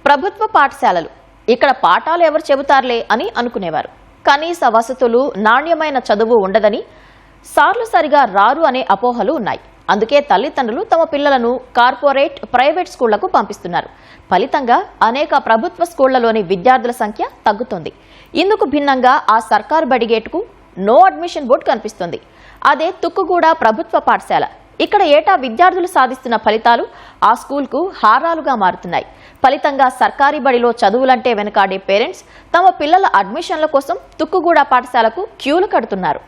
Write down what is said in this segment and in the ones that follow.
ప్రభుత్వ పాఠశాలలు ఇక్కడ పాఠాలు ఎవరు చెబుతారులే అని అనుకునేవారు. కనీస వసతులు, నాణ్యమైన చదువు ఉండదని, సార్లు సరిగా రారు అనే అపోహలు ఉన్నాయి. అందుకే తల్లిదండ్రులు తమ పిల్లలను కార్పొరేట్, ప్రైవేట్ స్కూళ్లకు పంపిస్తున్నారు. ఫలితంగా అనేక ప్రభుత్వ స్కూళ్లలోని విద్యార్థుల సంఖ్య తగ్గుతోంది. ఇందుకు భిన్నంగా ఆ సర్కారు బడి గేటుకు నో అడ్మిషన్ బోర్డు కనిపిస్తుంది. అదే తుక్కుగూడ ప్రభుత్వ పాఠశాల. ఇక్కడ ఏటా విద్యార్థులు సాధిస్తున్న ఫలితాలు ఆ స్కూల్కు హారాలుగా మారుతున్నాయి. ఫలితంగా సర్కారీ బడిలో చదువులంటే వెనకాడే పేరెంట్స్ తమ పిల్లల అడ్మిషన్ల కోసం తుక్కుగూడ పాఠశాలకు క్యూలు కడుతున్నారు.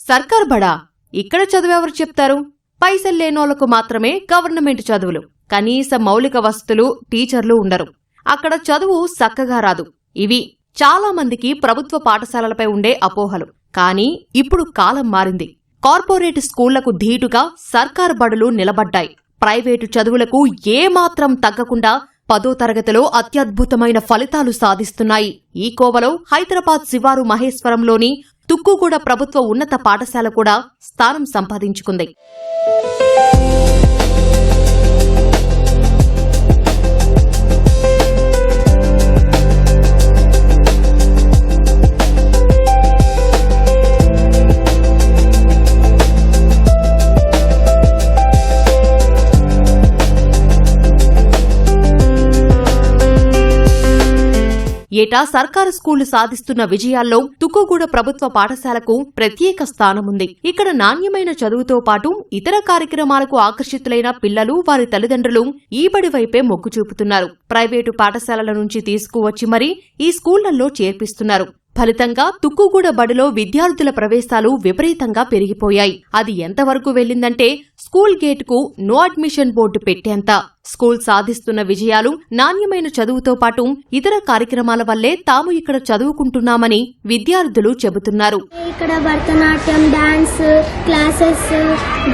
సర్కార్ బడా? ఇక్కడ చదువెవరు చెప్తారు? పైసలు లేనోళ్లకు మాత్రమే గవర్నమెంట్ చదువులు. కనీస మౌలిక వసతులు, టీచర్లు ఉండరు. అక్కడ చదువు సక్కగా రాదు. ఇవి చాలా మందికి ప్రభుత్వ పాఠశాలలపై ఉండే అపోహలు. కానీ ఇప్పుడు కాలం మారింది. కార్పొరేట్ స్కూళ్లకు ధీటుగా సర్కారు బడులు నిలబడ్డాయి. ప్రైవేటు చదువులకు ఏమాత్రం తగ్గకుండా 10వ తరగతిలో అత్యద్భుతమైన ఫలితాలు సాధిస్తున్నాయి. ఈ కోవలో హైదరాబాద్ శివారు మహేశ్వరంలోని తుక్కుగూడ ప్రభుత్వ ఉన్నత పాఠశాల కూడా స్థానం సంపాదించుకుంది. ఏటా సర్కారు స్కూళ్లు సాధిస్తున్న విజయాల్లో తుక్కుగూడ ప్రభుత్వ పాఠశాలకు ప్రత్యేక స్థానముంది. ఇక్కడ నాణ్యమైన చదువుతో పాటు ఇతర కార్యక్రమాలకు ఆకర్షితులైన పిల్లలు, వారి తల్లిదండ్రులు ఈ బడి వైపే మొగ్గు చూపుతున్నారు. ప్రైవేటు పాఠశాలల నుంచి తీసుకువచ్చి మరీ ఈ స్కూళ్లలో చేర్పిస్తున్నారు. ఫలితంగా తుక్కుగూడ బడిలో విద్యార్థుల ప్రవేశాలు విపరీతంగా పెరిగిపోయాయి. అది ఎంతవరకు వెళ్లిందంటే స్కూల్ గేటుకు నో అడ్మిషన్ బోర్డు పెట్టేంత. స్కూల్ సాధిస్తున్న విజయాలు, నాణ్యమైన చదువుతో పాటు ఇతర కార్యక్రమాల వల్లే తాము ఇక్కడ చదువుకుంటున్నామని విద్యార్థులు చెబుతున్నారు. ఇక్కడ Bharatanatyam, dance classes,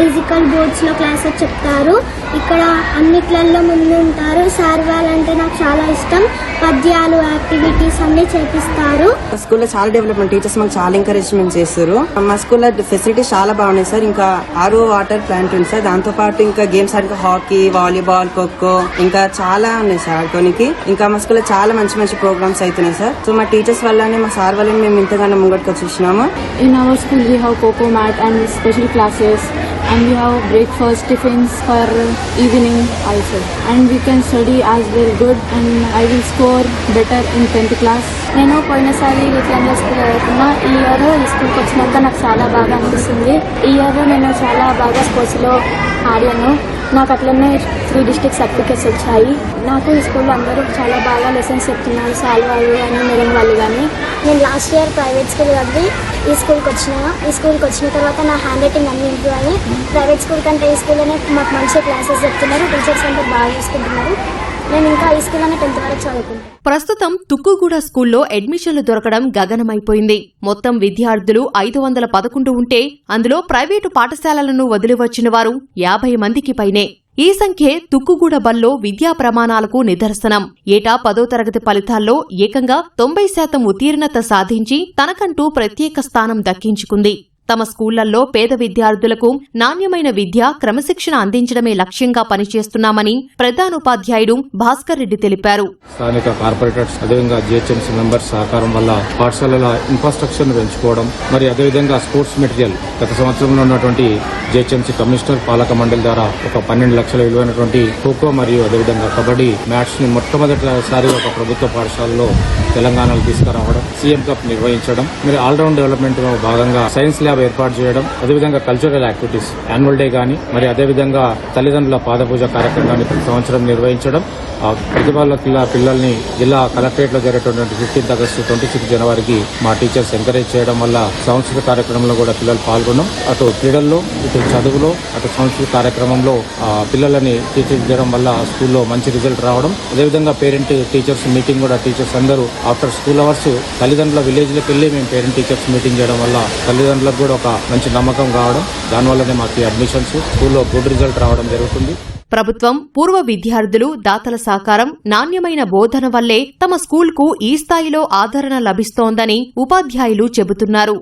digital boards లో క్లాసెస్ చెప్తారు. ఇక్కడ అన్నిట్లలో ముందు ఉంటారు. సార్ వాళ్ళంటే నాకు చాలా ఇష్టం. పద్యాలు, యాక్టివిటీస్ అన్ని చేపిస్తారు. స్కూల్లో చాలా డెవలప్మెంట్, టీచర్స్ మాకు చాలా ఎంకరేజ్మెంట్ చేస్తారు. మా స్కూల్లో ఫెసిలిటీస్ చాలా బాగున్నాయి సార్. ఇంకా ఆర్ఓ వాటర్ ప్లాంట్ ఉంది సార్. దాంతో పాటు ఇంకా గేమ్స్ ఆడికి హాకీ, వాలీబాల్, ఖోఖో ఇంకా చాలా ఉన్నాయి సార్ ఆడుకోనికి. ఇంకా మా స్కూల్లో చాలా మంచి మంచి ప్రోగ్రామ్స్ అవుతున్నాయి సార్. సో మా టీచర్స్ వల్లనే, మా సార్ వల్లనే మేము ఇంతగానో ముంగట్టుకు వచ్చేసినాము. In our school we have coco mat and special classes, and we have breakfast, tiffins for evening also, and we can study as well good, and I will score better in 10th class. నేను పోయినసారి విక్లాంగుల school చదువుకున్నా. ఈ year ఈ స్కూల్కి వచ్చినాక నాకు చాలా బాగా అనిపిస్తుంది. ఈ ఇయర్ నేను చాలా బాగా స్పోర్ట్స్లో ఆడాను. నాకు అట్లనే 3 డిస్ట్రిక్ట్ సర్టిఫికేట్స్ వచ్చాయి. నాకు ఈ స్కూల్లో అందరూ చాలా బాగా లెసన్స్ చెప్తున్నారు, సార్ వాళ్ళు కానీ మేడం వాళ్ళు కానీ. నేను లాస్ట్ ఇయర్ ప్రైవేట్ స్కూల్ చదివి ఈ స్కూల్కి వచ్చిన తర్వాత నా హ్యాండ్ రైటింగ్ అన్ని ఇంప్రూవ్ అయ్యి ప్రైవేట్ స్కూల్ కంటే ఈ స్కూల్లోనే మాకు మంచి క్లాసెస్ చెప్తున్నారు. టీచర్స్ అంతా బాగా చూసుకుంటున్నారు. నేను ఇంకా ఈ స్కూల్లోనే 10th వరకు చదువుకుంటాను. ప్రస్తుతం తుక్కుగూడ స్కూల్లో అడ్మిషన్లు దొరకడం గగనమైపోయింది. మొత్తం విద్యార్థులు 511 ఉంటే అందులో ప్రైవేటు పాఠశాలలను వదిలివచ్చిన వారు 50 మందికి పైనే. ఈ సంఖ్యే తుక్కుగూడ బల్లో విద్యా ప్రమాణాలకు నిదర్శనం. ఏటా 10వ తరగతి ఫలితాల్లో ఏకంగా 90% ఉత్తీర్ణత సాధించి తనకంటూ ప్రత్యేక స్థానం దక్కించుకుంది. తమ స్కూళ్లలో పేద విద్యార్థులకు నాణ్యమైన విద్య, క్రమశిక్షణ అందించడమే లక్ష్యంగా పనిచేస్తున్నామని ప్రధానోపాధ్యాయుడు భాస్కర్ రెడ్డి తెలిపారు. స్థానిక కార్పొరేటర్స్, అదేవిధంగా జిహెచ్ఎంసీ మెంబర్స్ సహకారం వల్ల పాఠశాలల ఇన్ఫ్రాస్ట్రక్చర్ పెంచుకోవడం, మరి అదేవిధంగా స్పోర్ట్స్ మెటీరియల్ గత సంవత్సరంలో ఉన్నటువంటి జిహెచ్ఎంసీ కమిషనర్ పాలక మండలి ద్వారా ఒక 12 లక్షల విలువైనటువంటి ఖోఖో మరియు అదేవిధంగా కబడ్డీ మ్యాచ్ ని మొట్టమొదటిసారి ఒక ప్రభుత్వ పాఠశాలలో తెలంగాణలో తీసుకురావడం, సీఎం కప్ నిర్వహించడం, మరి ఆల్రౌండ్ డెవలప్మెంట్ లో భాగంగా సైన్స్ ల్యాబ్ ఏర్పాటు చేయడం, అదేవిధంగా కల్చరల్ యాక్టివిటీస్ యాన్యువల్ డే గానీ, మరి అదేవిధంగా తల్లిదండ్రుల పాదపూజ కార్యక్రమాన్ని ప్రతి సంవత్సరం నిర్వహించడం, ప్రతిభాల పిల్లల్ని జిల్లా కలెక్టరేట్ లో జరిగేటువంటి 15 ఆగస్టు 26 జనవరికి మా టీచర్స్ ఎంకరేజ్ చేయడం వల్ల సాంస్కృతిక కార్యక్రమంలో కూడా పిల్లలు పాల్గొనడం, అటు క్రీడల్లో, ఇటు చదువులో, అటు సాంస్కృతిక కార్యక్రమంలో పిల్లలని తీర్చిదిద్దడం వల్ల స్కూల్లో మంచి రిజల్ట్ రావడం, అదేవిధంగా పేరెంట్ టీచర్స్ మీటింగ్ కూడా టీచర్స్ అందరూ ఆఫ్టర్ స్కూల్ అవర్స్ తల్లిదండ్రుల విలేజ్లకు వెళ్లి మేము పేరెంట్ టీచర్స్ మీటింగ్ చేయడం వల్ల తల్లిదండ్రులకు కూడా ఒక మంచి నమ్మకం కావడం, దానివల్లనే మాకు అడ్మిషన్స్ స్కూల్లో గుడ్ రిజల్ట్ రావడం జరుగుతుంది. ప్రభుత్వం, పూర్వ విద్యార్థులు, దాతల సహకారం, నాణ్యమైన బోధన వల్లే తమ స్కూల్కు ఈ స్థాయిలో ఆదరణ లభిస్తోందని ఉపాధ్యాయులు చెబుతున్నారు.